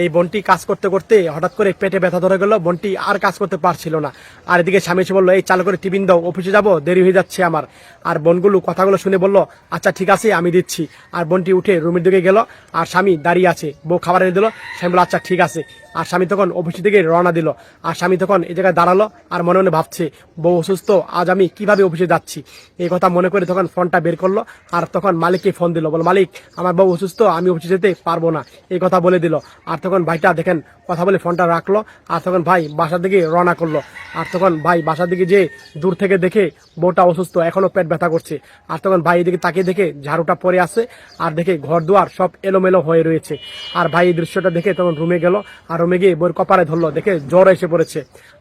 এই বোনটি কাজ করতে করতে হঠাৎ করে পেটে ব্যথা ধরে গেল, বোনটি আর কাজ করতে পারছিল না। আর এদিকে স্বামী এসে বললো, এই চালু করে টিফিন দাও, অফিসে যাবো, দেরি হয়ে যাচ্ছে আমার। আর বোনগুলো কথাগুলো শুনে বলল, আচ্ছা ঠিক আছে আমি দিচ্ছি। আর বোনটি উঠে রুমের দিকে গেল, আর স্বামী দাঁড়িয়ে আছে, বউ খাবার এনে দিল। স্বামী বলল, আচ্ছা ঠিক আছে। আর স্বামী তখন অফিস থেকে রওনা দিল। আর স্বামী তখন এই জায়গায় দাঁড়ালো, আর মনে মনে ভাবছে, বউ অসুস্থ, আজ আমি কিভাবে অফিসে যাচ্ছি। এই কথা মনে করে তখন ফোনটা বের করলো, আর তখন মালিককে ফোন দিল, বল মালিক আমার বউ অসুস্থ, আমি অফিসে যেতে পারবো না, এই কথা বলে দিল। আর তখন ভাইটা দেখেন কথা বলে ফোনটা রাখলো, আর তখন ভাই বাসার দিকে রওনা করলো। আর তখন ভাই বাসার দিকে যে দূর থেকে দেখে বউটা অসুস্থ, এখনো পেট ব্যথা করছে। আর তখন ভাই এদিকে তাকিয়ে দেখে ঝাড়ুটা পরে আছে, আর দেখে ঘর দুয়ার সব এলোমেলো হয়ে রয়েছে। আর ভাই এই দৃশ্যটা দেখে তখন রুমে গেল, আর রুমে গিয়ে বউর কপালে ধরলো, দেখে জ্বর এসে পড়েছে।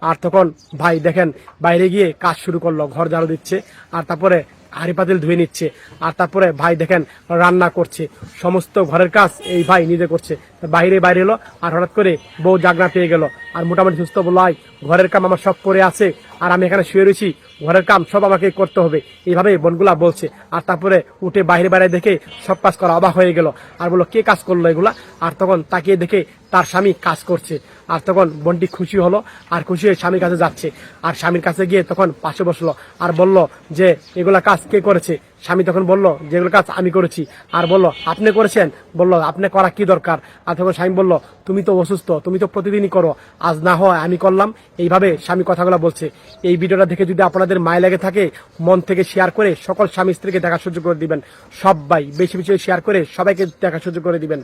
আর তখন ভাই দেখেন বাইরে গিয়ে কাজ শুরু করলো, ঘর ঝাড়ু দিচ্ছে, আর তারপরে হাঁড়ি পাতিল ধুয়ে নিচ্ছে। আর তারপরে ভাই দেখেন রান্না করছে, সমস্ত ঘরের কাজ এই ভাই নিজে করছে। বাইরে এলো, আর হঠাৎ করে বউ জাগনা পেয়ে গেল, আর মোটামুটি সুস্থ বললো, ঘরের কাম আমার সব করে আছে, আর আমি এখানে শুয়ে রয়েছি, ঘরের কাম সব আমাকে করতে হবে, এইভাবে বোনগুলা বলছে। আর তারপরে উঠে বাইরে দেখে সব কাজ করা অবাক হয়ে গেল, আর বললো কে কাজ করলো এগুলা। আর তখন তাকিয়ে দেখে তার স্বামী কাজ করছে। আর তখন বোনটি খুশি হলো, আর খুশি হয়ে স্বামীর কাছে যাচ্ছে। আর স্বামীর কাছে গিয়ে তখন পাশে বসলো, আর বলল যে এগুলা কাজ কে করেছে। স্বামী তখন বলল, যেগুলো কাজ আমি করেছি। আর বলল, আপনি করেছেন? বলল, আপনি করা কি দরকার। আর তখন স্বামী বলল, তুমি তো অসুস্থ, তুমি তো প্রতিদিনই করো, আজ না হয় আমি করলাম। এইভাবে স্বামী কথাগুলো বলছে। এই ভিডিওটা দেখে যদি আপনাদের মায় লেগে থাকে, মন থেকে শেয়ার করে সকল স্বামী স্ত্রীকে দেখা সহ্য করে দিবেন। সবাই বেশি বেশি শেয়ার করে সবাইকে দেখা সহ্য করে দিবেন।